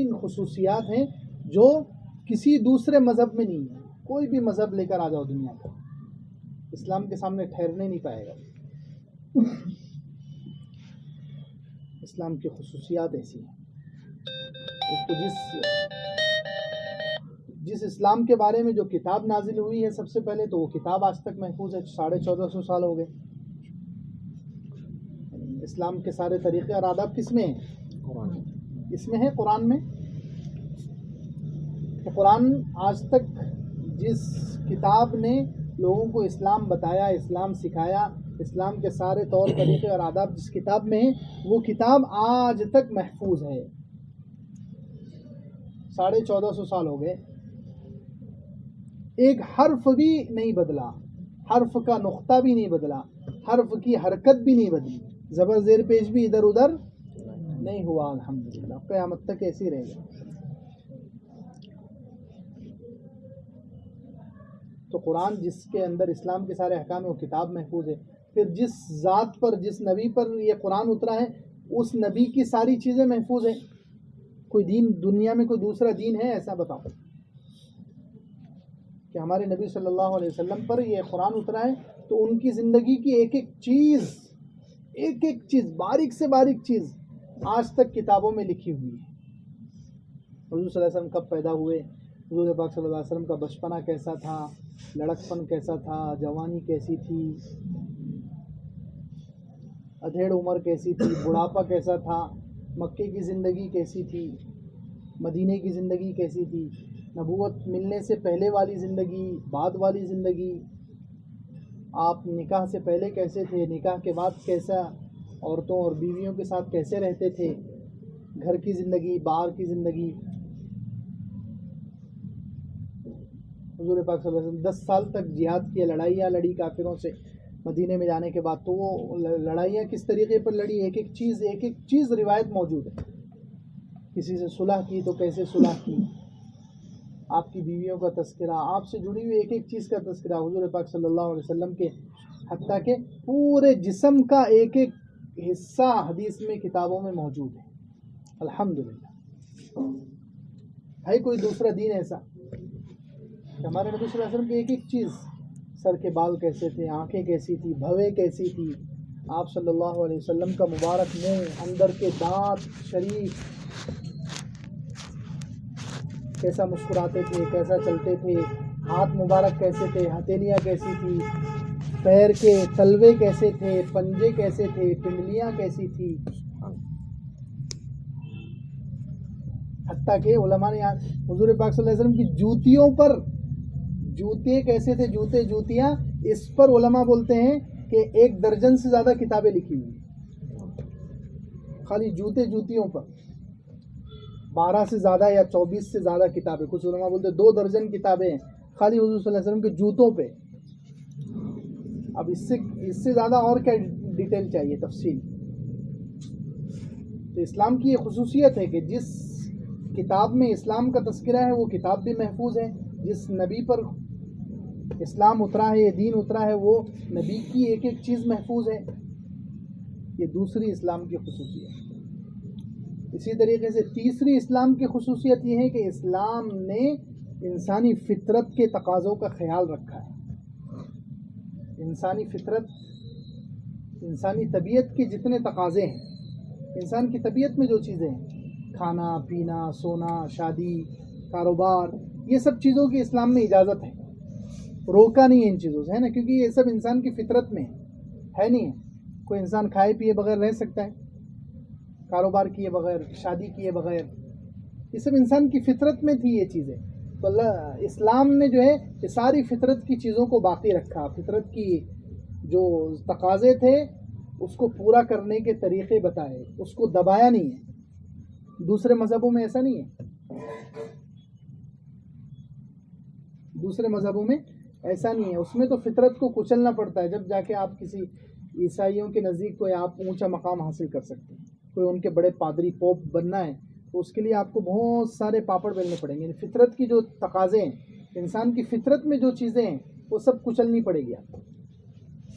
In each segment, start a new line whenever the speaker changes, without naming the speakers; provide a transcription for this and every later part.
ترین خصوصیات ہیں جو کسی دوسرے مذہب میں نہیں ہے. کوئی بھی مذہب لے کر آ جاؤ دنیا کا، اسلام کے سامنے ٹھہرنے نہیں پائے گا. اسلام کی خصوصیات ایسی ہیں. ایک تو جس اسلام کے بارے میں جو کتاب نازل ہوئی ہے سب سے پہلے، تو وہ کتاب آج تک محفوظ ہے. 1450 سال ہو گئے. اسلام کے سارے طریقے اور آداب کس میں ہیں؟ قرآن. اس میں ہے، قرآن میں. تو قرآن آج تک جس کتاب نے لوگوں کو اسلام بتایا، اسلام سکھایا، اسلام کے سارے طور طریقے اور آداب جس کتاب میں ہیں، وہ کتاب آج تک محفوظ ہے. 1450 سال ہو گئے. ایک حرف بھی نہیں بدلا، حرف کا نقطہ بھی نہیں بدلا، حرف کی حرکت بھی نہیں بدلی، زبر زیر پیش بھی ادھر ادھر نہیں ہوا. الحمدللہ قیامت تک ایسے ہی رہے گا. تو قرآن جس کے اندر اسلام کے سارے احکام ہیں، وہ کتاب محفوظ ہے. پھر جس ذات پر، جس نبی پر یہ قرآن اترا ہے، اس نبی کی ساری چیزیں محفوظ ہیں. کوئی دین دنیا میں کوئی دوسرا دین ہے ایسا بتاؤ کہ ہمارے نبی صلی اللہ علیہ وسلم پر یہ قرآن اترا ہے تو ان کی زندگی کی ایک ایک چیز باریک سے باریک چیز آج تک کتابوں میں لکھی ہوئی ہے. حضور صلی اللہ علیہ وسلم کب پیدا ہوئے، حضور پاک صلی اللہ علیہ وسلم کا بچپنا کیسا تھا، لڑکپن کیسا تھا، جوانی کیسی تھی، ادھیڑ عمر کیسی تھی، بڑھاپا کیسا تھا، مکے کی زندگی کیسی تھی، مدینے کی زندگی کیسی تھی، نبوت ملنے سے پہلے والی زندگی، بعد والی زندگی، آپ نکاح سے پہلے کیسے تھے، نکاح کے بعد کیسا، عورتوں اور بیویوں کے ساتھ کیسے رہتے تھے، گھر کی زندگی، باہر کی زندگی. حضور پاک صلی اللہ علیہ وسلم 10 سال تک جہاد کیا، لڑائیاں لڑی کافروں سے مدینے میں جانے کے بعد. تو وہ لڑائیاں کس طریقے پر لڑی، ایک ایک چیز روایت موجود ہے. کسی سے صلح کی تو کیسے صلح کی، آپ کی بیویوں کا تذکرہ، آپ سے جڑی ہوئی ایک ایک چیز کا تذکرہ حضور پاک صلی اللہ علیہ وسلم کے، حتیٰ کہ پورے جسم کا ایک ایک حصہ حدیث میں، کتابوں میں موجود ہے. الحمدللہ. ہے کوئی دوسرا دین ایسا کہ ہمارے نبی صلی اللہ علیہ وسلم کی ایک ایک چیز، سر کے بال کیسے تھے، آنکھیں کیسی تھی، بھویں کیسی تھی، آپ صلی اللہ علیہ وسلم کا مبارک منہ، اندر کے دانت شریف کیسا مسکراتے تھے، کیسا چلتے تھے، ہاتھ مبارک کیسے تھے، ہتھیلیاں کیسی تھی، پیر کے تلوے کیسے تھے، پنجے کیسے تھے، پنڈلیاں کیسی تھی. حتیٰ کہ علماء نے حضور پاک صلی اللہ علیہ وسلم کی جوتیوں پر، جوتے کیسے تھے، جوتیاں، اس پر علماء بولتے ہیں کہ 1 درجن سے زیادہ کتابیں لکھی ہوئی، خالی جوتیوں پر 12 سے زیادہ یا 24 سے زیادہ کتابیں. کچھ علماء بولتے ہیں 2 درجن کتابیں ہیں خالی حضور صلی اللہ علیہ وسلم کے جوتوں پہ. اب اس سے زیادہ اور کیا ڈیٹیل چاہیے، تفصیل. تو اسلام کی یہ خصوصیت ہے کہ جس کتاب میں اسلام کا تذکرہ ہے وہ کتاب بھی محفوظ ہے، جس نبی پر اسلام اترا ہے، یہ دین اترا ہے، وہ نبی کی ایک ایک چیز محفوظ ہے. یہ دوسری اسلام کی خصوصیت. اسی طریقے سے تیسری اسلام کی خصوصیت یہ ہے کہ اسلام نے انسانی فطرت کے تقاضوں کا خیال رکھا ہے. انسانی فطرت، انسانی طبیعت کے جتنے تقاضے ہیں، انسان کی طبیعت میں جو چیزیں ہیں، کھانا پینا، سونا، شادی، کاروبار، یہ سب چیزوں کی اسلام میں اجازت ہے. روکا نہیں ہے ان چیزوں سے، ہے نا، کیونکہ یہ سب انسان کی فطرت میں ہے نہیں ہے. کوئی انسان کھائے پیے بغیر رہ سکتا ہے، کاروبار کیے بغیر، شادی کیے بغیر، یہ سب انسان کی فطرت میں تھی یہ چیزیں. تو اللہ اسلام نے جو ہے یہ ساری فطرت کی چیزوں کو باقی رکھا. فطرت کی جو تقاضے تھے اس کو پورا کرنے کے طریقے بتائے، اس کو دبایا نہیں ہے. دوسرے مذہبوں میں ایسا نہیں ہے، دوسرے مذہبوں میں ایسا نہیں ہے. اس میں تو فطرت کو کچلنا پڑتا ہے، جب جا کے آپ کسی عیسائیوں کے نزدیک کوئی آپ اونچا مقام حاصل کر سکتے ہیں. کوئی ان کے بڑے پادری پوپ بننا ہے تو اس کے لیے آپ کو بہت سارے پاپڑ بیلنے پڑیں گے. فطرت کی جو تقاضے ہیں، انسان کی فطرت میں جو چیزیں ہیں وہ سب کچلنی پڑے گی آپ کو.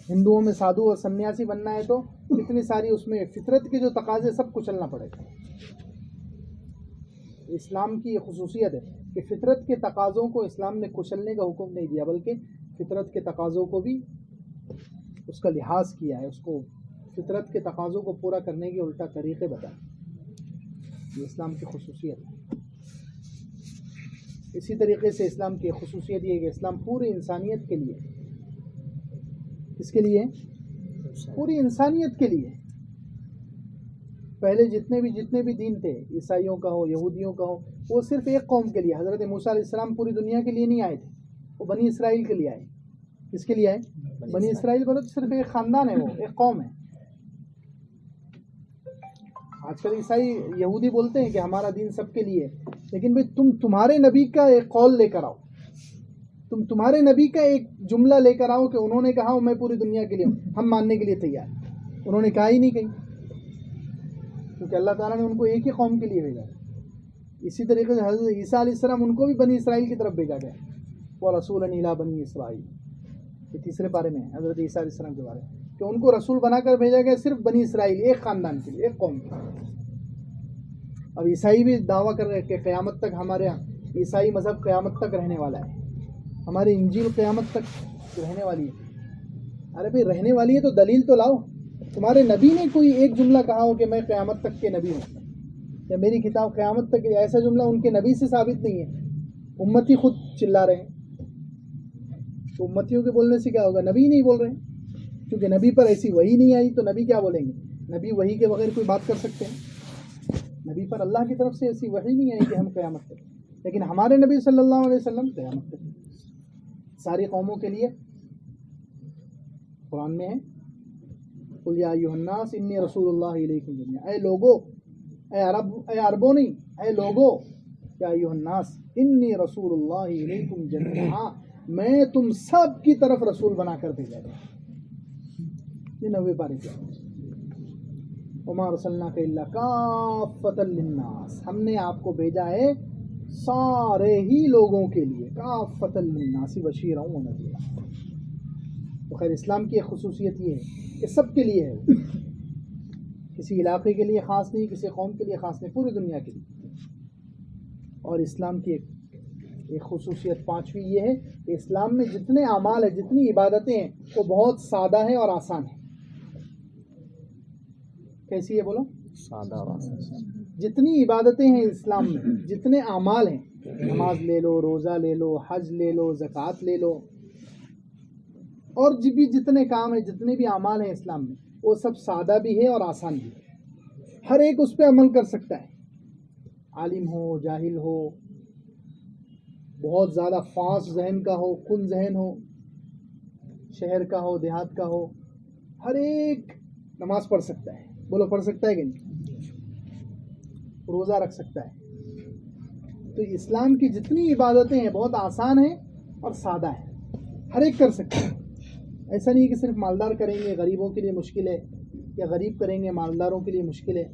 ہندوؤں میں سادھو اور سنیاسی بننا ہے تو اتنی ساری اس میں فطرت کے جو تقاضے سب کچلنا پڑے گا. اسلام کی یہ خصوصیت ہے کہ فطرت کے تقاضوں کو اسلام نے کچلنے کا حکم نہیں دیا، بلکہ فطرت کے تقاضوں کو بھی اس کا لحاظ کیا ہے، اس کو فطرت کے تقاضوں کو پورا کرنے کے الٹا طریقے بتائے. یہ اسلام کی خصوصیت ہے. اسی طریقے سے اسلام کی خصوصیت یہ ہے کہ اسلام پوری انسانیت کے لیے، کس کے لیے؟ پوری انسانیت کے لیے. پہلے جتنے بھی دین تھے، عیسائیوں کا ہو، یہودیوں کا ہو، وہ صرف ایک قوم کے لیے. حضرت موسیٰ علیہ السلام پوری دنیا کے لیے نہیں آئے تھے، وہ بنی اسرائیل کے لیے آئے. کس کے لیے آئے؟ بنی اسرائیل بولو تو صرف ایک خاندان ہے، وہ ایک قوم ہے. آج کل عیسائی یہودی بولتے ہیں کہ ہمارا دین سب کے لیے ہے، لیکن بھائی تمہارے نبی کا ایک قول لے کر آؤ، تمہارے نبی کا ایک جملہ لے کر آؤ کہ انہوں نے کہا میں پوری دنیا کے لیے ہوں، ہم ماننے کے لیے تیار. انہوں نے کہا ہی نہیں کہیں، کیونکہ اللہ تعالیٰ نے ان کو ایک ہی قوم کے لیے بھیجا. اسی طریقے سے حضرت عیسیٰ علیہ السلام ان کو بھی بنی اسرائیل کی طرف بھیجا گیا. وہ رسول الی بنی اسرائیل، یہ تیسرے پارے میں ہے حضرت عیسیٰ علیہ السلام کے بارے میں، کہ ان کو رسول بنا کر بھیجا گیا صرف بنی اسرائیل، ایک خاندان کے لیے، ایک قوم کے لیے. اب عیسائی بھی دعویٰ کر رہے کہ قیامت تک ہمارے عیسائی مذہب قیامت تک رہنے والا ہے، ہماری انجیل قیامت تک رہنے والی ہے. ارے بھائی رہنے والی ہے تو دلیل تو لاؤ. تمہارے نبی نے کوئی ایک جملہ کہا ہو کہ میں قیامت تک کے نبی ہوں یا میری کتاب قیامت تک، ایسا جملہ ان کے نبی سے ثابت نہیں ہے. امتی خود چلا رہے ہیں، تو امتیوں کے بولنے سے کیا ہوگا؟ نبی نہیں بول رہے ہیں، کیونکہ نبی پر ایسی وحی نہیں آئی، تو نبی کیا بولیں گے؟ نبی وحی کے بغیر کوئی بات کر سکتے ہیں؟ نبی پر اللہ کی طرف سے ایسی وحی نہیں آئی کہ ہم قیامت تک. لیکن ہمارے نبی صلی اللہ علیہ وسلم قیامت تک ساری قوموں کے لیے. قرآن میں ہے قل یا ایھا الناس انی رسول اللہ الیکم جمیعا، اے لوگو، اے عربوں نہیں، اے لوگو، یا ایھا الناس انی رسول اللہ الیکم جمیعا، میں تم سب کی طرف رسول بنا کر بھیجا گیا. یہ 90 پارے کیا. وما ارسلناک الا کافۃ للناس، ہم نے آپ کو بھیجا ہے سارے ہی لوگوں کے لیے، کافۃ للناس بشیرا ونذیرا. تو خیر اسلام کی ایک خصوصیت یہ ہے کہ سب کے لیے ہے، کسی علاقے کے لیے خاص نہیں، کسی قوم کے لیے خاص نہیں، پوری دنیا کے لیے. اور اسلام کی ایک خصوصیت پانچویں یہ ہے کہ اسلام میں جتنے اعمال ہیں، جتنی عبادتیں ہیں، وہ بہت سادہ ہیں اور آسان ہیں. کیسی ہے بولو؟ سادہ اور آسان. جتنی عبادتیں ہیں اسلام میں، جتنے اعمال ہیں، نماز لے لو، روزہ لے لو، حج لے لو، زکوٰۃ لے لو، اور بھی جتنے کام ہیں، جتنے بھی اعمال ہیں اسلام میں، وہ سب سادہ بھی ہے اور آسان بھی ہے. ہر ایک اس پہ عمل کر سکتا ہے، عالم ہو، جاہل ہو، بہت زیادہ فاسٹ ذہن کا ہو، کن ذہن ہو، شہر کا ہو، دیہات کا ہو، ہر ایک نماز پڑھ سکتا ہے. بولو پڑھ سکتا ہے کہ نہیں؟ روزہ رکھ سکتا ہے. تو اسلام کی جتنی عبادتیں ہیں بہت آسان ہیں اور سادہ ہیں، ہر ایک کر سکتا ہے. ایسا نہیں کہ صرف مالدار کریں گے غریبوں کے لیے مشکل ہے، یا غریب کریں گے مالداروں کے لیے مشکل ہے،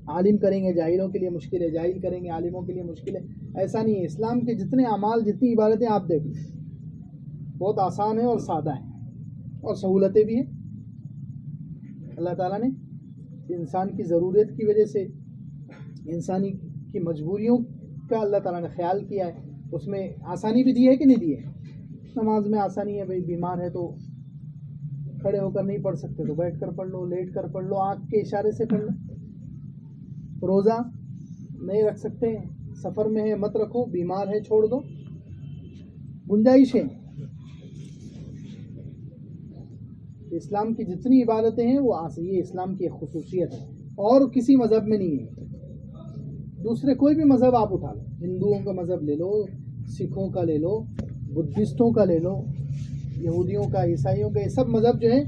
عالم کریں گے جاہلوں کے لیے مشکل ہے، جاہل کریں گے عالموں کے لیے مشکل ہے. ایسا نہیں ہے. اسلام کے جتنے اعمال، جتنی عبادتیں آپ دیکھ لیں، بہت آسان ہے اور سادہ ہیں، اور سہولتیں بھی ہیں. اللہ تعالیٰ نے انسان کی ضرورت کی وجہ سے، انسانی کی مجبوریوں کا اللہ تعالیٰ نے خیال کیا ہے، اس میں آسانی بھی دی ہے کہ نہیں دی ہے؟ نماز میں آسانی ہے، بھائی بیمار ہے تو کھڑے ہو کر نہیں پڑھ سکتے تو بیٹھ کر پڑھ لو، لیٹ کر پڑھ لو، آنکھ کے اشارے سے پڑھ لو. روزہ نہیں رکھ سکتے، سفر میں ہے مت رکھو، بیمار ہے چھوڑ دو، گنجائش ہے. اسلام کی جتنی عبادتیں ہیں وہ یہ اسلام کی ایک خصوصیت ہے، اور کسی مذہب میں نہیں ہے. دوسرے کوئی بھی مذہب آپ اٹھا لو، ہندوؤں کا مذہب لے لو، سکھوں کا لے لو، بدھسٹوں کا لے لو، یہودیوں کا، عیسائیوں کا، یہ سب مذہب جو ہے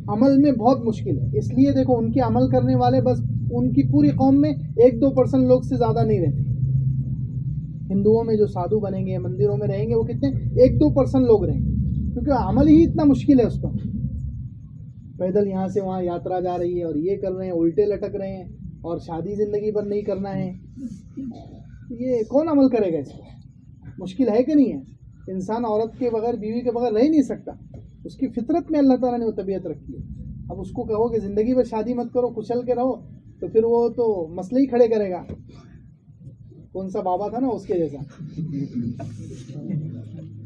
عمل میں بہت مشکل ہے. اس لیے دیکھو ان کے عمل کرنے والے بس ان کی پوری قوم میں 1-2% لوگ سے زیادہ نہیں رہتے. ہندوؤں میں جو سادھو بنیں گے، مندروں میں رہیں گے، وہ کتنے 1-2% لوگ رہیں گے، کیونکہ عمل ہی اتنا مشکل ہے اس پر. پیدل یہاں سے وہاں یاترا جا رہی ہے، اور یہ کر رہے ہیں، الٹے لٹک رہے ہیں، اور شادی زندگی پر نہیں کرنا ہے. یہ کون عمل کرے گا؟ اس پر مشکل ہے کہ نہیں ہے؟ انسان عورت کے بغیر، بیوی کے بغیر رہ ہی نہیں سکتا. اس کی فطرت میں اللہ تعالیٰ نے وہ طبیعت رکھی ہے. اب اس کو کہو کہ زندگی میں شادی مت کرو، کچل کے رہو، تو پھر وہ تو مسئلے ہی کھڑے کرے گا. کون سا بابا تھا نا اس کے جیسا.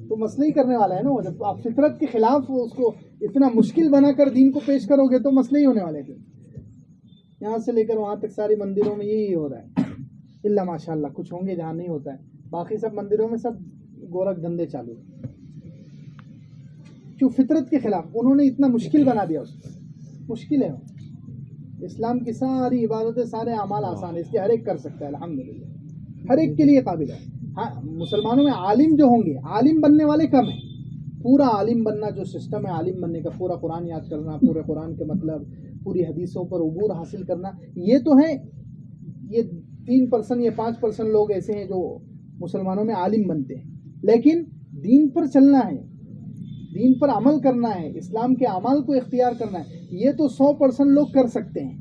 تو مسئلہ ہی کرنے والا ہے نا وہ. جب آپ فطرت کے خلاف اس کو اتنا مشکل بنا کر دین کو پیش کرو گے تو مسئلہ ہی ہونے والے تھے. یہاں سے لے کر وہاں تک ساری مندروں میں یہی ہو رہا ہے. اللہ ماشاء اللہ کچھ ہوں گے جہاں نہیں ہوتا ہے, باقی سب مندروں میں سب گورکھ دھندے چالو ہیں. کیوں؟ فطرت کے خلاف انہوں نے اتنا مشکل بنا دیا اس کو. مشکل ہے. اسلام کی ساری عبادتیں سارے اعمال آسان ہے, اس لیے ہر ایک کر سکتا ہے. الحمدللہ ہر ایک کے لیے قابل ہے. ہاں مسلمانوں میں عالم جو ہوں گے, عالم بننے والے کم ہیں. پورا عالم بننا جو سسٹم ہے عالم بننے کا, پورا قرآن یاد کرنا, پورے قرآن کے مطلب, پوری حدیثوں پر عبور حاصل کرنا, یہ تو ہے. یہ 3% یا 5% لوگ ایسے ہیں جو مسلمانوں میں عالم بنتے ہیں. لیکن دین پر چلنا ہے, دین پر عمل کرنا ہے, اسلام کے اعمال کو اختیار کرنا ہے, یہ تو 100% لوگ کر سکتے ہیں.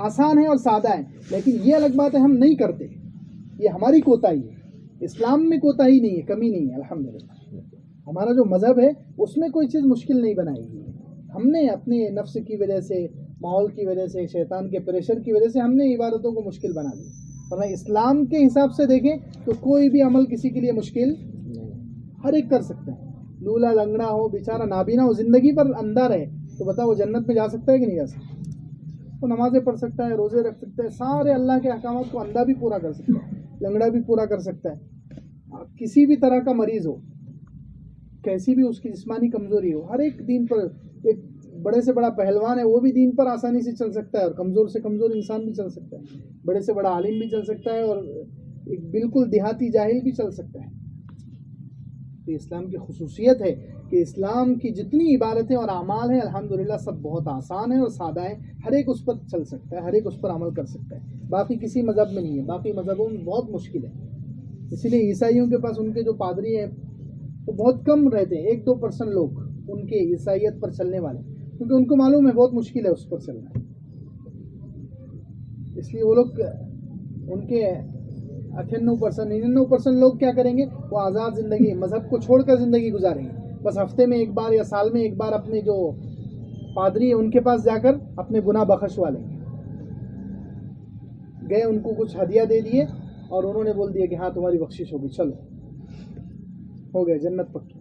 آسان ہے اور سادہ ہے. لیکن یہ الگ بات ہے ہم نہیں کرتے, یہ ہماری کوتاہی ہے. اسلام میں کوتاہی نہیں ہے, کمی نہیں ہے. الحمدللہ ہمارا جو مذہب ہے اس میں کوئی چیز مشکل نہیں بنائی گئی. ہم نے اپنے نفس کی وجہ سے, ماحول کی وجہ سے, شیطان کے پریشر کی وجہ سے ہم نے عبادتوں کو مشکل بنا دی. ورنہ اسلام کے حساب سے دیکھیں تو کوئی بھی عمل کسی کے لیے مشکل نہیں, ہر ایک کر سکتا ہے. لولا لنگڑا ہو, بیچارہ نابینا ہو, زندگی پر اندھا رہے تو بتاؤ وہ جنت میں جا سکتا ہے کہ نہیں جا سکتا؟ وہ نمازیں پڑھ سکتا ہے, روزے رکھ سکتا ہے, سارے اللہ کے احکامات کو اندھا بھی پورا کر سکتا ہے, لنگڑا بھی پورا کر سکتا ہے. کسی بھی طرح کا مریض ہو, کیسی بھی اس کی جسمانی کمزوری ہو, ہر ایک دین پر, ایک بڑے سے بڑا پہلوان ہے وہ بھی دین پر آسانی سے چل سکتا ہے, اور کمزور سے کمزور انسان بھی چل سکتا ہے, بڑے سے بڑا عالم بھی چل سکتا ہے, اور ایک بالکل دیہاتی جاہل بھی چل سکتا ہے. تو اسلام کی خصوصیت ہے کہ اسلام کی جتنی عبادتیں اور اعمال ہیں الحمدللہ سب بہت آسان ہیں اور سادہ ہیں. ہر ایک اس پر چل سکتا ہے, ہر ایک اس پر عمل کر سکتا ہے. باقی کسی مذہب میں نہیں ہے, باقی مذہبوں میں بہت مشکل ہے. اسی لیے عیسائیوں کے پاس ان کے جو پادری ہیں وہ بہت کم رہتے ہیں, 1-2% لوگ ان کے عیسائیت پر چلنے والے, کیونکہ ان کو معلوم ہے بہت مشکل ہے اس پر چلنا. اس لیے وہ لوگ, ان کے 98% لوگ کیا کریں گے, وہ آزاد زندگی, مذہب کو چھوڑ کر زندگی گزاریں گے. بس ہفتے میں ایک بار یا سال میں ایک بار اپنے جو پادری ہیں ان کے پاس جا کر اپنے گناہ بخشوا لیں گے. گئے, ان کو کچھ ہدیہ دے دیے اور انہوں نے بول دیا کہ ہاں تمہاری بخشش ہوگی, چلو ہو گئے, جنت پکی.